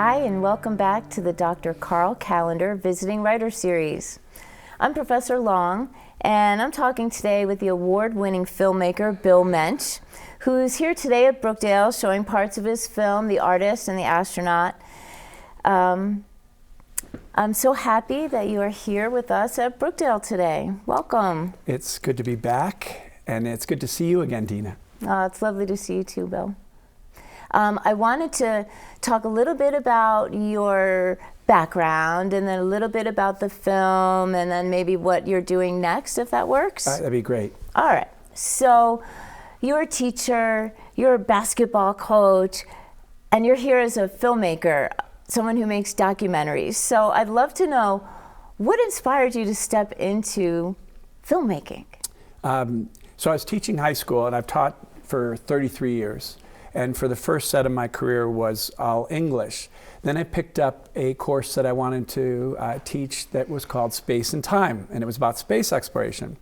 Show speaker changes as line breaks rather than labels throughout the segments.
Hi, and welcome back to the Dr. Carl Callender Visiting Writer Series. I'm Professor Long, and I'm talking today with the award-winning filmmaker Bill Muench, who's here today at Brookdale showing parts of his film, The Artist and the Astronaut. I'm so happy that you are here with us at Brookdale today. Welcome.
It's good to be back, and it's good to see you again, Dina.
It's lovely to see you too, Bill. I wanted to talk a little bit about your background and then a little bit about the film and then maybe what you're doing next, if that works.
That'd be great.
All right. So you're a teacher, you're a basketball coach, and you're here as a filmmaker, someone who makes documentaries. So I'd love to know what inspired you to step into filmmaking?
So I was teaching high school, and I've taught for 33 years. And for the first set of my career was all English. Then I picked up a course that I wanted to teach that was called Space and Time, and it was about space exploration.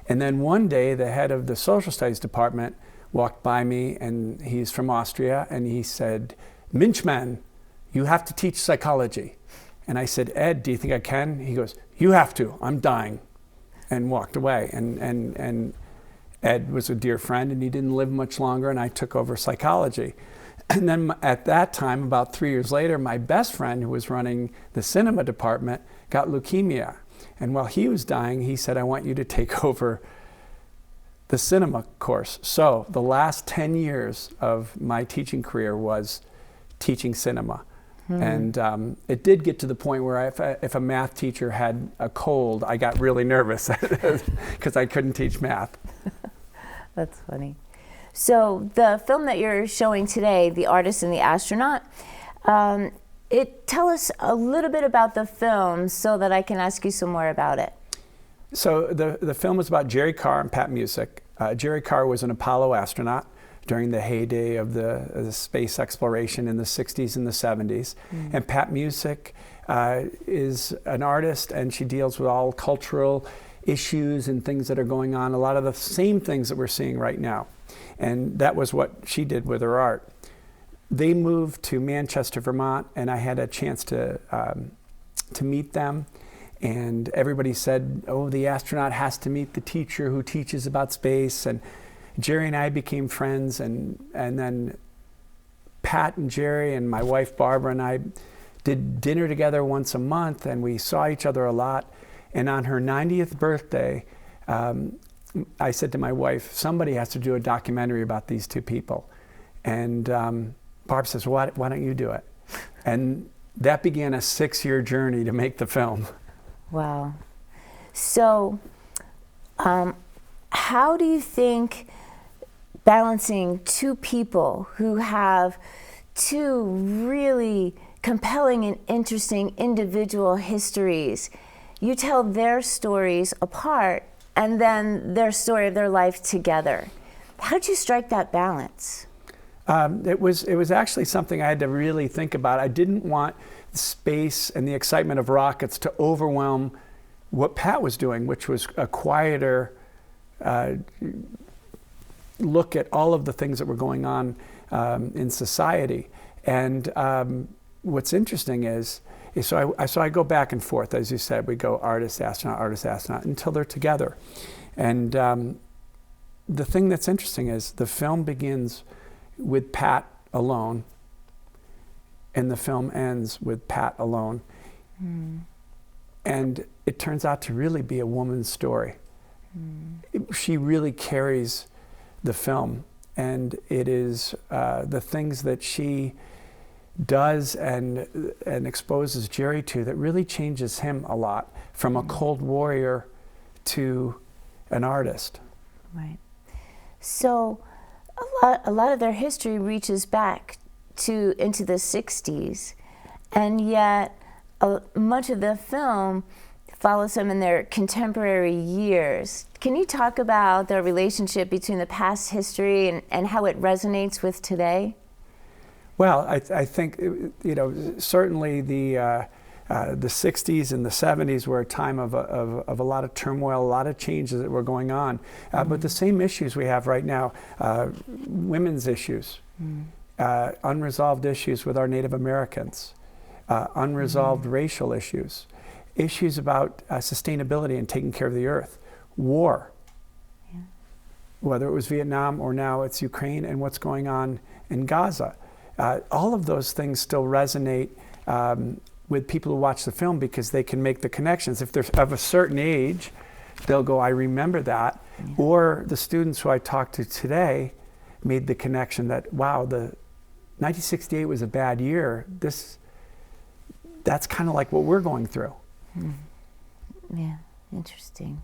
And then one day, the head of the social studies department walked by me, and he's from Austria, and he said, "Muench, you have to teach psychology." And I said, "Ed, do you think I can?" He goes, "You have to, I'm dying," and walked away. And Ed was a dear friend, and he didn't live much longer, and I took over psychology. And then at that time, about 3 years later, my best friend, who was running the cinema department, got leukemia. And while he was dying, he said, "I want you to take over the cinema course." So the last 10 years of my teaching career was teaching cinema. And it did get to the point where if a math teacher had a cold, I got really nervous because I couldn't teach math.
That's funny. So the film that you're showing today, The Artist and the Astronaut, tell us a little bit about the film so that I can ask you some more about it.
So the film is about Jerry Carr and Pat Musick. Jerry Carr was an Apollo astronaut during the heyday of the space exploration in the 60s and the 70s. And Pat Musick is an artist, and she deals with all cultural issues and things that are going on, a lot of the same things that we're seeing right now. And that was what she did with her art. They moved to Manchester, Vermont, and I had a chance to meet them. And everybody said, "Oh, the astronaut has to meet the teacher who teaches about space." And Jerry and I became friends, and then Pat and Jerry and my wife Barbara and I did dinner together once a month, and we saw each other a lot. And on her 90th birthday, I said to my wife, "Somebody has to do a documentary about these two people." And Barb says, "Why don't you do it?" And that began a 6-year journey to make the film.
Wow. So how do you think balancing two people who have two really compelling and interesting individual histories, you tell their stories apart and then their story of their life together? How did you strike that balance?
It was actually something I had to really think about. I didn't want space and the excitement of rockets to overwhelm what Pat was doing, which was a quieter look at all of the things that were going on in society. And what's interesting is so I go back and forth, as you said. We go artist, astronaut, until they're together. And the thing that's interesting is the film begins with Pat alone, and the film ends with Pat alone. And it turns out to really be a woman's story. She really carries the film, and it is the things that she does and exposes Jerry to that really changes him a lot, from a cold warrior to an artist.
Right. So a lot of their history reaches back into the 60s, and yet much of the film follows them in their contemporary years. Can you talk about the relationship between the past history and how it resonates with today?
Well, I think, certainly the 60s and the 70s were a time of a lot of turmoil, a lot of changes that were going on. But the same issues we have right now, women's issues, unresolved issues with our Native Americans, unresolved racial issues, issues about sustainability and taking care of the earth, war, whether it was Vietnam or now it's Ukraine and what's going on in Gaza. All of those things still resonate with people who watch the film because they can make the connections. If they're of a certain age, they'll go, I remember that. Yeah. Or the students who I talked to today made the connection that, wow, the 1968 was a bad year. That's kind of like what we're going through.
Yeah, interesting.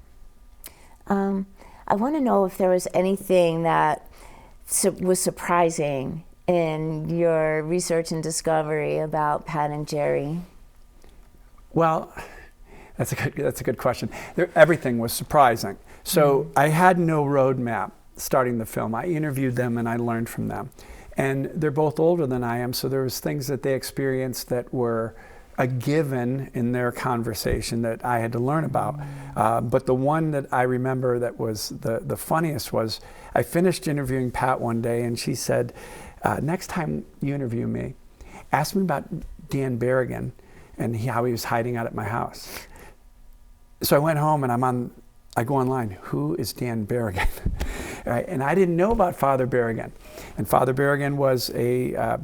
I want to know if there was anything that was surprising in your research and discovery about Pat and Jerry.
Well, that's a good question. Everything was surprising. So I had no roadmap starting the film. I interviewed them and I learned from them. And they're both older than I am, so there was things that they experienced that were a given in their conversation that I had to learn about. But the one that I remember that was the funniest was, I finished interviewing Pat one day and she said, next time you interview me, ask me about Dan Berrigan and how he was hiding out at my house. So I went home and I go online, who is Dan Berrigan? Right? And I didn't know about Father Berrigan. And Father Berrigan was a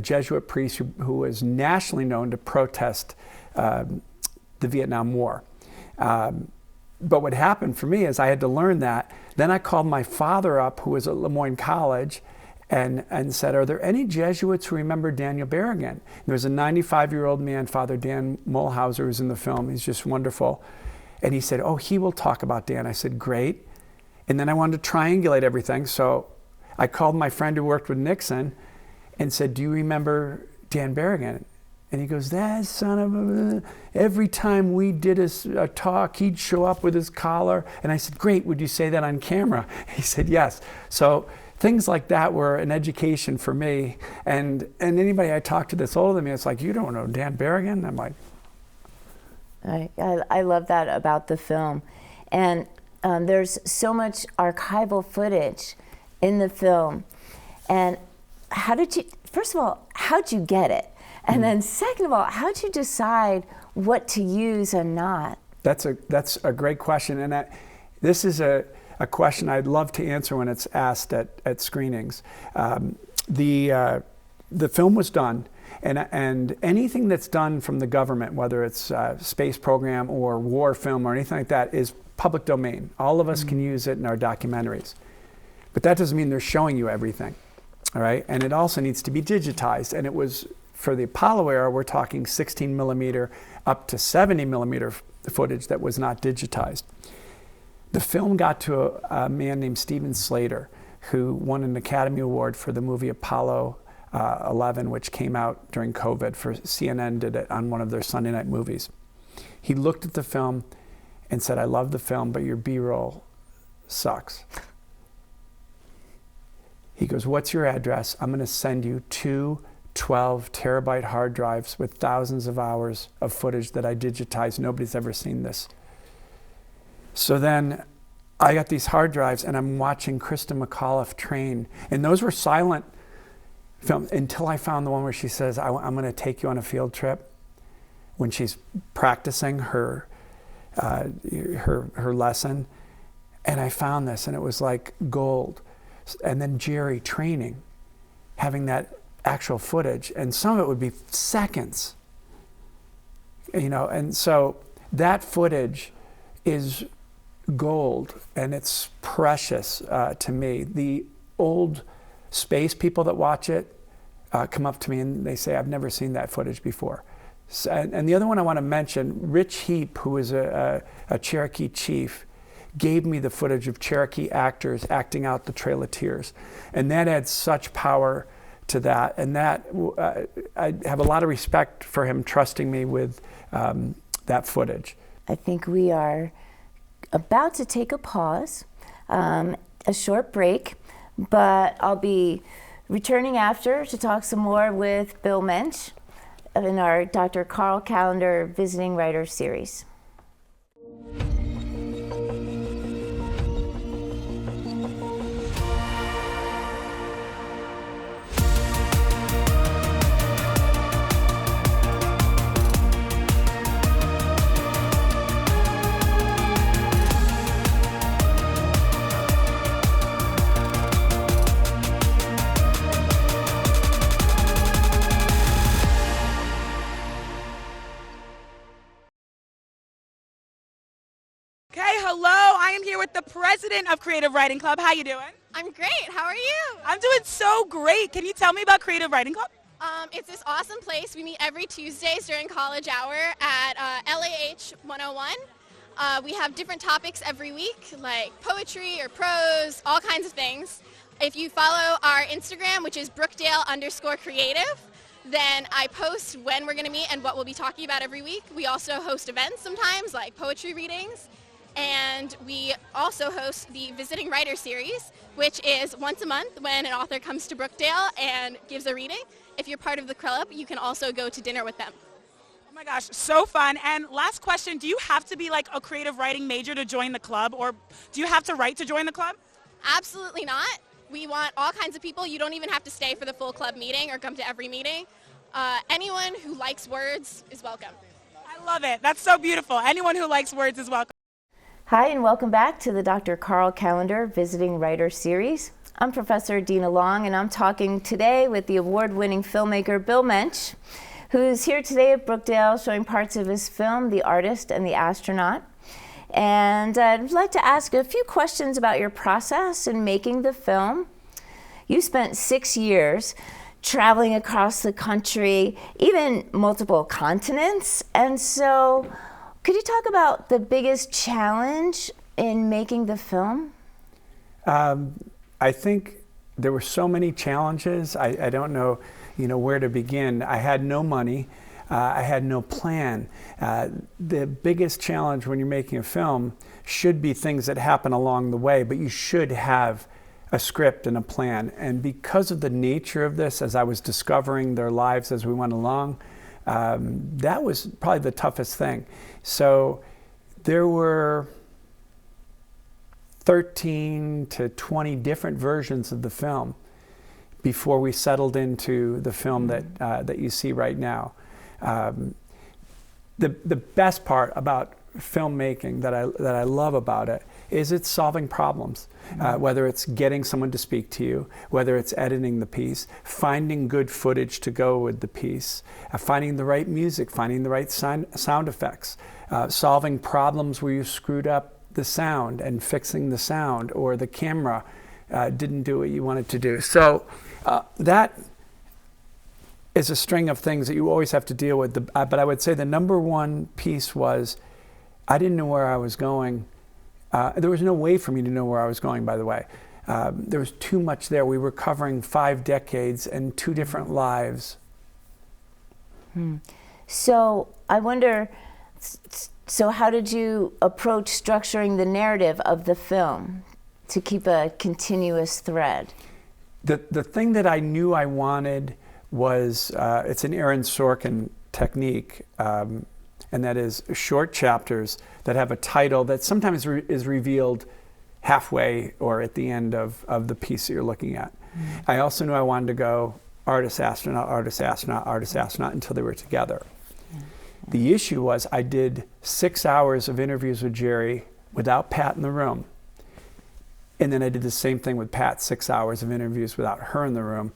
Jesuit priest who was nationally known to protest the Vietnam War. But what happened for me is I had to learn that. Then I called my father up, who was at Lemoyne College, and said, are there any Jesuits who remember Daniel Berrigan? There was a 95-year-old man, Father Dan Mulhauser, who's in the film. He's just wonderful. And he said, oh, he will talk about Dan. I said, great. And then I wanted to triangulate everything. So I called my friend who worked with Nixon and said, do you remember Dan Berrigan? And he goes, that son of a... Every time we did a talk, he'd show up with his collar. And I said, great, would you say that on camera? He said, yes. So things like that were an education for me. And anybody I talked to that's older than me, it's like, you don't know Dan Berrigan? I'm like...
I love that about the film. And there's so much archival footage in the film. And first of all, how'd you get it? And then second of all, how'd you decide what to use and not?
That's a great question. And this is a question I'd love to answer when it's asked at screenings. The film was done, and anything that's done from the government, whether it's a space program or war film or anything like that, is public domain. All of us can use it in our documentaries. But that doesn't mean they're showing you everything, all right? And it also needs to be digitized. And it was, for the Apollo era, we're talking 16 millimeter up to 70 millimeter footage that was not digitized. The film got to a man named Stephen Slater, who won an Academy Award for the movie Apollo 11, which came out during COVID. For CNN did it on one of their Sunday night movies. He looked at the film and said, I love the film, but your B-roll sucks. He goes, what's your address? I'm going to send you 2 12 terabyte hard drives with thousands of hours of footage that I digitized. Nobody's ever seen this. So then I got these hard drives and I'm watching Krista McAuliffe train. And those were silent films until I found the one where she says, I'm going to take you on a field trip, when she's practicing her lesson. And I found this and it was like gold. And then Jerry training, having that actual footage, and some of it would be seconds, and so that footage is gold and it's precious to me. The old space people that watch it come up to me and they say, I've never seen that footage before. So, and the other one I want to mention, Rich Heap, who is a Cherokee chief, gave me the footage of Cherokee actors acting out the Trail of Tears, and that adds such power to that. And that I have a lot of respect for him trusting me with that footage.
I think we are about to take a pause, a short break, but I'll be returning after to talk some more with Bill Muench in our Dr. Carl Callender Visiting Writer Series.
president of Creative Writing Club. How you doing?
I'm great. How are you?
I'm doing so great. Can you tell me about Creative Writing Club?
It's this awesome place. We meet every Tuesdays during college hour at LAH 101. We have different topics every week, like poetry or prose, all kinds of things. If you follow our Instagram, which is Brookdale_creative, then I post when we're going to meet and what we'll be talking about every week. We also host events sometimes, like poetry readings. And we also host the Visiting Writer Series, which is once a month when an author comes to Brookdale and gives a reading. If you're part of the club, you can also go to dinner with them.
Oh my gosh, so fun. And last question, do you have to be like a creative writing major to join the club, or do you have to write to join the club?
Absolutely not. We want all kinds of people. You don't even have to stay for the full club meeting or come to every meeting. Anyone who likes words is welcome.
I love it. That's so beautiful. Anyone who likes words is welcome.
Hi, and welcome back to the Dr. Carl Callender Visiting Writer Series. I'm Professor Dina Long, and I'm talking today with the award-winning filmmaker Bill Muench, who's here today at Brookdale showing parts of his film, The Artist and the Astronaut. And I'd like to ask a few questions about your process in making the film. You spent 6 years traveling across the country, even multiple continents, and so could you talk about the biggest challenge in making the film?
I think there were so many challenges. I don't know, where to begin. I had no money. I had no plan. The biggest challenge when you're making a film should be things that happen along the way, but you should have a script and a plan. And because of the nature of this, as I was discovering their lives as we went along, that was probably the toughest thing. So there were 13 to 20 different versions of the film before we settled into the film that you see right now. The best part about filmmaking that I love about it is it's solving problems, whether it's getting someone to speak to you, whether it's editing the piece, finding good footage to go with the piece, finding the right music, finding the right sound effects, solving problems where you screwed up the sound and fixing the sound, or the camera didn't do what you wanted to do. So that is a string of things that you always have to deal with. But I would say the number one piece was I didn't know where I was going. There was no way for me to know where I was going, by the way. There was too much there. We were covering 5 decades and 2 different lives.
So I wonder, so how did you approach structuring the narrative of the film to keep a continuous thread?
The thing that I knew I wanted was, it's an Aaron Sorkin technique, and that is short chapters that have a title that sometimes is revealed halfway or at the end of the piece that you're looking at. I also knew I wanted to go artist, astronaut, artist, astronaut, artist, astronaut until they were together. The issue was I did 6 hours of interviews with Jerry without Pat in the room. And then I did the same thing with Pat, 6 hours of interviews without her in the room.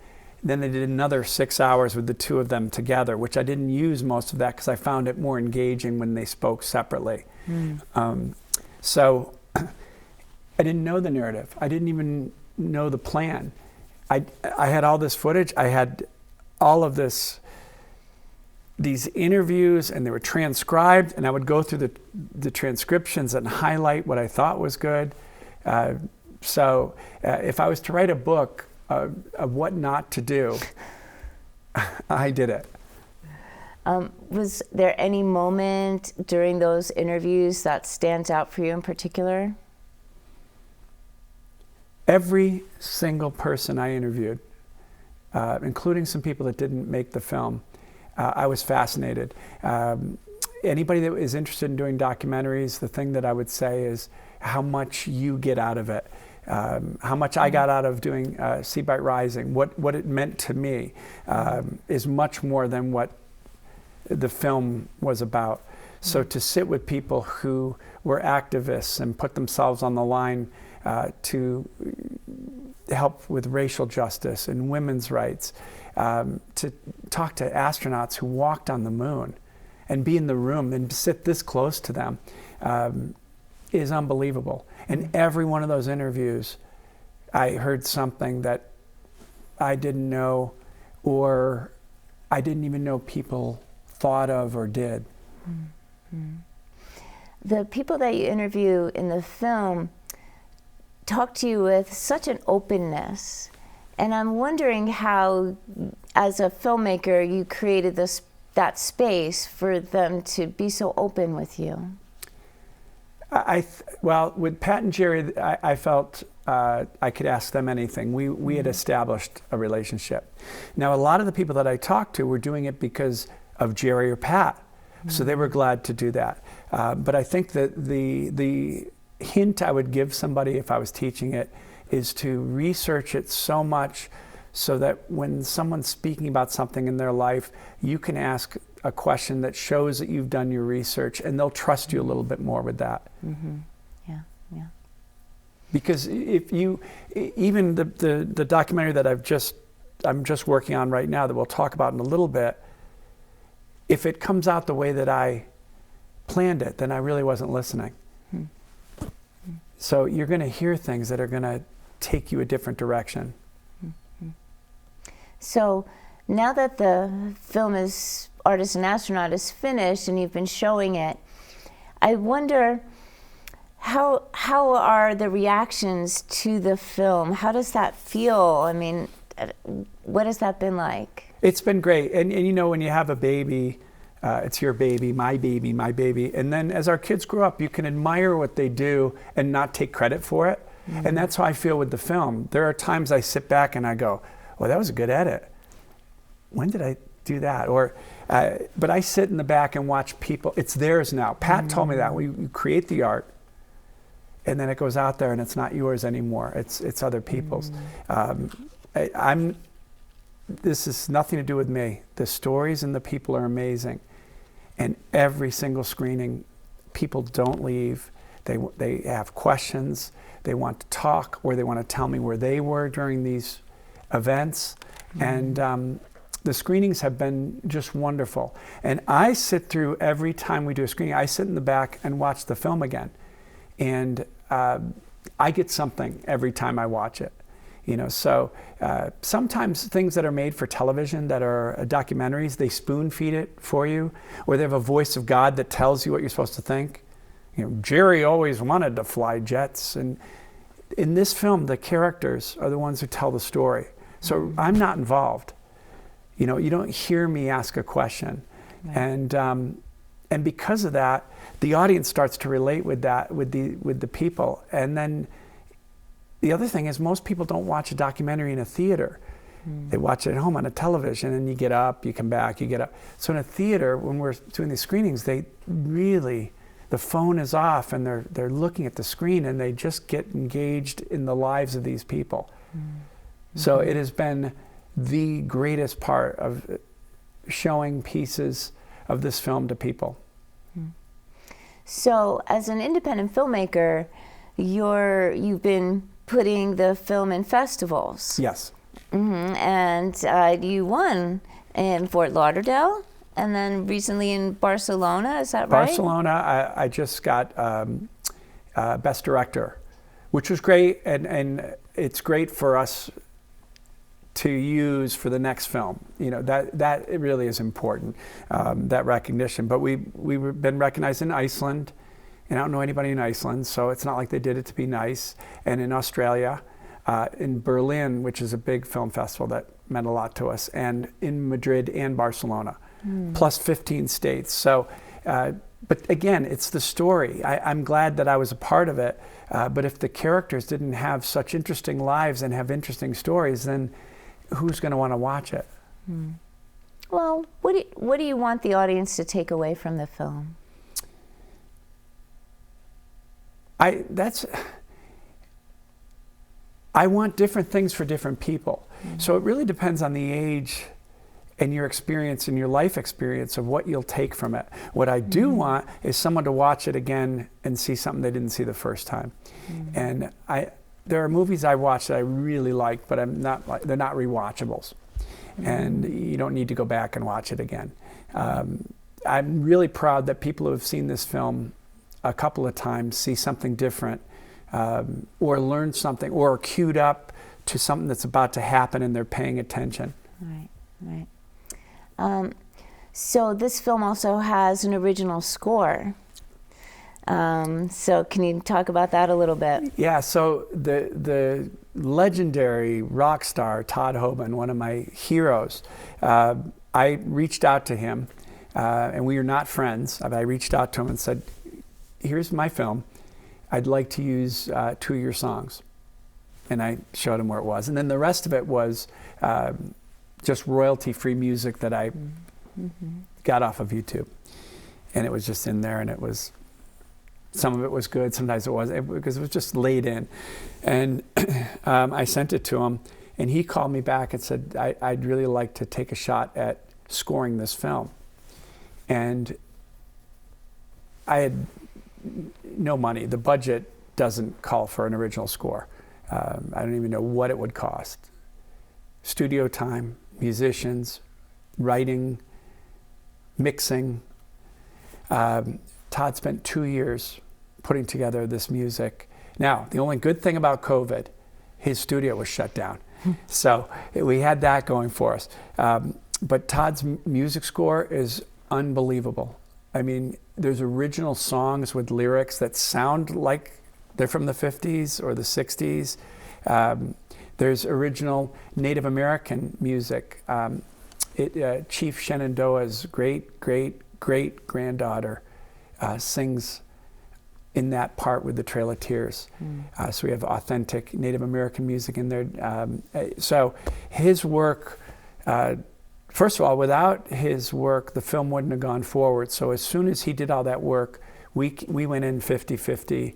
Then I did another 6 hours with the 2 of them together, which I didn't use most of that because I found it more engaging when they spoke separately. So I didn't know the narrative. I didn't even know the plan. I had all this footage. I had all of these interviews, and they were transcribed, and I would go through the transcriptions and highlight what I thought was good. So if I was to write a book of what not to do, I did it.
Was there any moment during those interviews that stands out for you in particular?
Every single person I interviewed, including some people that didn't make the film, I was fascinated. Anybody that is interested in doing documentaries, the thing that I would say is how much you get out of it. How much I got out of doing Sea Bright Rising, what it meant to me, is much more than what the film was about. So to sit with people who were activists and put themselves on the line to help with racial justice and women's rights, to talk to astronauts who walked on the moon and be in the room and sit this close to them, is unbelievable. And every one of those interviews, I heard something that I didn't know, or I didn't even know people thought of or did.
Mm-hmm. The people that you interview in the film talk to you with such an openness. And I'm wondering how, as a filmmaker, you created that space for them to be so open with you.
Well, with Pat and Jerry, I felt I could ask them anything. We had established a relationship. Now, a lot of the people that I talked to were doing it because of Jerry or Pat, so they were glad to do that. But I think that the hint I would give somebody if I was teaching it is to research it so much so that when someone's speaking about something in their life, you can ask a question that shows that you've done your research, and they'll trust you a little bit more with that.
Mm-hmm. Yeah, yeah.
Because if you, even the documentary that I'm just working on right now that we'll talk about in a little bit, if it comes out the way that I planned it, then I really wasn't listening.
Mm-hmm.
So you're going to hear things that are going to take you a different direction.
Mm-hmm. So now that the film is Artist and Astronaut is finished and you've been showing it, I wonder how are the reactions to the film? How does that feel? I mean, what has that been like?
It's been great. And you know, when you have a baby, it's your baby, my baby, my baby. And then as our kids grow up, you can admire what they do and not take credit for it. Mm-hmm. And that's how I feel with the film. There are times I sit back and I go, well, that was a good edit. When did I do that? Or, but I sit in the back and watch people. It's theirs now. Pat told me that. You create the art, and then it goes out there and it's not yours anymore. It's other people's. This is nothing to do with me. The stories and the people are amazing. And every single screening, people don't leave. They have questions. They want to talk, or they want to tell me where they were during these events. And the screenings have been just wonderful. And I sit through every time we do a screening, I sit in the back and watch the film again. And I get something every time I watch it. You know, so sometimes things that are made for television that are documentaries, they spoon feed it for you, or they have a voice of God that tells you what you're supposed to think. You know, Jerry always wanted to fly jets. And in this film, the characters are the ones who tell the story. So I'm not involved. You know, you don't hear me ask a question. Right. And because of that, the audience starts to relate with that, with the people. And then the other thing is, most people don't watch a documentary in a theater. They watch it at home on a television, and you get up, you come back, you get up. So in a theater, when we're doing these screenings, they really, the phone is off and they're looking at the screen, and they just get engaged in the lives of these people. So it has been the greatest part of showing pieces of this film to people. So as an independent filmmaker, you've been putting the film in festivals. Yes. And you won in Fort Lauderdale, and then recently in Barcelona, is that right? Barcelona, I just got Best Director, which was great, and it's great for us to use for the next film. You know, that it really is important, that recognition. But we've been recognized in Iceland, and I don't know anybody in Iceland, so it's not like they did it to be nice. And in Australia, in Berlin, which is a big film festival that meant a lot to us, and in Madrid and Barcelona, plus 15 states. So, but again, it's the story. I'm glad that I was a part of it, but if the characters didn't have such interesting lives and have interesting stories, then who's going to want to watch it? Well, what do you want the audience to take away from the film? I want different things for different people. So it really depends on the age and your experience and your life experience of what you'll take from it. What I do want is someone to watch it again and see something they didn't see the first time. And there are movies I watch that I really like, but they're not rewatchables. And you don't need to go back and watch it again. I'm really proud that people who have seen this film a couple of times, see something different, or learn something, or are queued up to something that's about to happen and they're paying attention.
Right. So this film also has an original score. So can you talk about that a little bit?
Yeah, so the legendary rock star Todd Hoban, one of my heroes, I reached out to him, and we are not friends. I reached out to him and said, here's my film. I'd like to use 2 of your songs. And I showed him where it was. And then the rest of it was just royalty-free music that I got off of YouTube. And it was just in there, and it was, some of it was good, sometimes it wasn't, because it was just laid in. And I sent it to him, and he called me back and said, I'd really like to take a shot at scoring this film. And I had no money. The budget doesn't call for an original score. I don't even know what it would cost. Studio time, musicians, writing, mixing. Todd spent 2 years putting together this music. Now, the only good thing about COVID, his studio was shut down. So we had that going for us. But Todd's music score is unbelievable. I mean, there's original songs with lyrics that sound like they're from the 50s or the 60s. There's original Native American music. Chief Shenandoah's great-great-great-granddaughter sings in that part with the Trail of Tears. So we have authentic Native American music in there. So his work, first of all, without his work, the film wouldn't have gone forward. So as soon as he did all that work, we went in 50-50,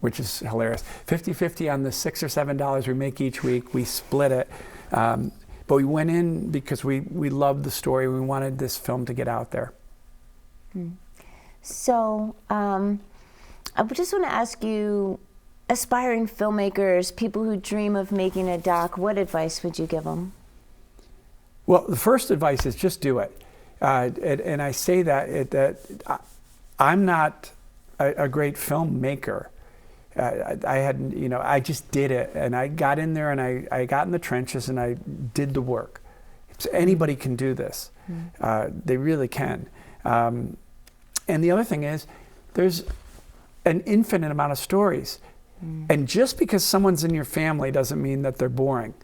which is hilarious. 50-50 on the $6 or $7 we make each week. We split it. But we went in because we loved the story. We wanted this film to get out there.
So I just want to ask you, aspiring filmmakers, people who dream of making a doc, what advice would you give them?
Well, the first advice is just do it. And I say that I'm not a great filmmaker. I just did it, and I got in there, and I got in the trenches, and I did the work. So anybody can do this. They really can. And the other thing is, there's an infinite amount of stories. And just because someone's in your family doesn't mean that they're boring.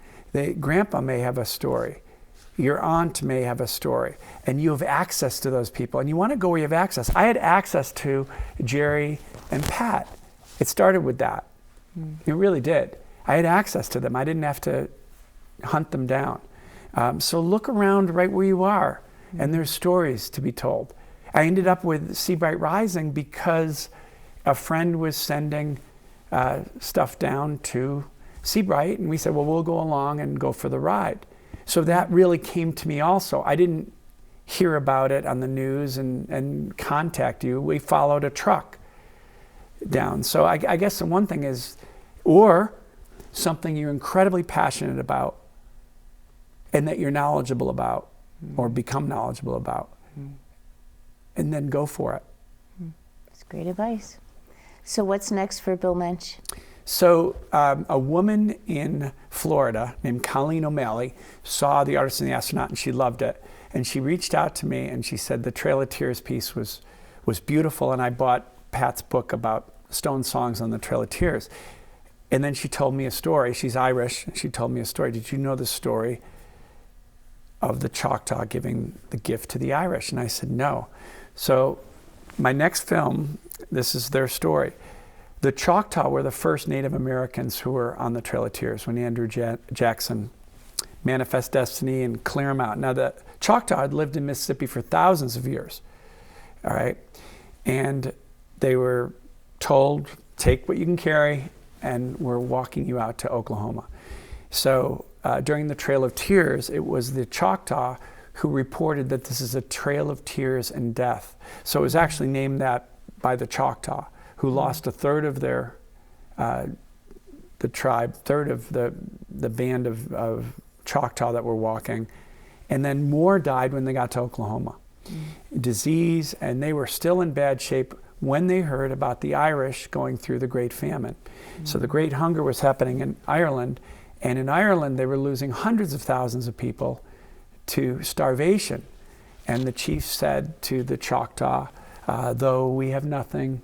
Grandpa may have a story. Your aunt may have a story, and you have access to those people, and you want to go where you have access. I had access to Jerry and Pat. It started with that. It really did. I had access to them. I didn't have to hunt them down. So look around right where you are, and there's stories to be told. I ended up with Seabright Rising because a friend was sending stuff down to Seabright, and we said, well, we'll go along and go for the ride. So that really came to me also. I didn't hear about it on the news and contact you. We followed a truck down. So I guess the one thing is, or something you're incredibly passionate about and that you're knowledgeable about or become knowledgeable about, and then go for it.
That's great advice. So what's next for Bill Muench?
So a woman in Florida named Colleen O'Malley saw The Artist and the Astronaut, and she loved it. And she reached out to me, and she said the Trail of Tears piece was beautiful, and I bought Pat's book about Stone songs on the Trail of Tears. And then she told me a story. She's Irish, and she told me a story. Did you know the story of the Choctaw giving the gift to the Irish? And I said, no. So my next film, this is their story. The Choctaw were the first Native Americans who were on the Trail of Tears when Andrew Jackson manifest destiny and clear them out. Now, the Choctaw had lived in Mississippi for thousands of years, all right? And they were told, take what you can carry, and we're walking you out to Oklahoma. So during the Trail of Tears, it was the Choctaw who reported that this is a trail of tears and death. So it was actually named that by the Choctaw, who lost a third of their, the tribe, third of the band of Choctaw that were walking. And then more died when they got to Oklahoma. Disease, and they were still in bad shape when they heard about the Irish going through the Great Famine. So the Great Hunger was happening in Ireland, and in Ireland they were losing hundreds of thousands of people to starvation. And the chief said to the Choctaw, though we have nothing,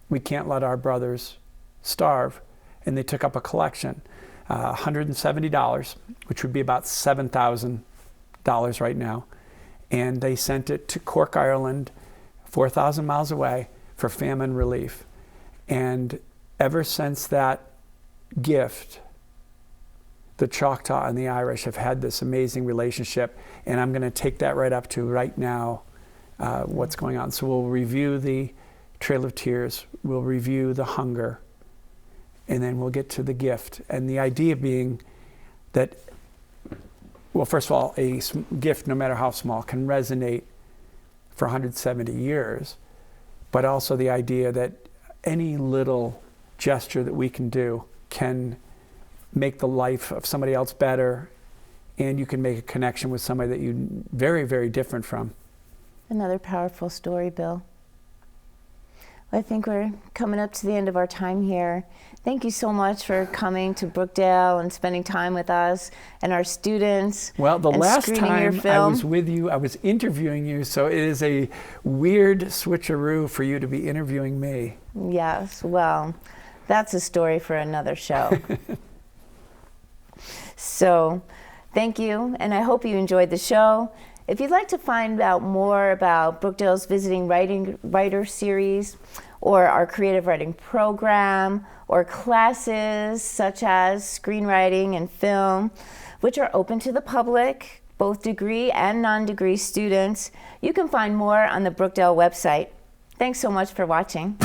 we can't let our brothers starve. And they took up a collection, $170, which would be about $7,000 right now. And they sent it to Cork, Ireland, 4,000 miles away, for famine relief. And ever since that gift, the Choctaw and the Irish have had this amazing relationship, and I'm going to take that right up to right now, what's going on. So we'll review the Trail of Tears, we'll review the hunger, and then we'll get to the gift. And the idea being that, well, first of all, a gift, no matter how small, can resonate for 170 years, but also the idea that any little gesture that we can do can make the life of somebody else better, and you can make a connection with somebody that you're very, very different from.
Another powerful story, Bill. I think we're coming up to the end of our time here. Thank you so much for coming to Brookdale and spending time with us and our students.
Well, the last
your
time I
film.
was with you, I was interviewing you, so it is a weird switcheroo for you to be interviewing me.
Yes, well, that's a story for another show. So, thank you, and I hope you enjoyed the show. If you'd like to find out more about Brookdale's Visiting Writer Series, or our creative writing program, or classes such as screenwriting and film, which are open to the public, both degree and non-degree students, you can find more on the Brookdale website. Thanks so much for watching.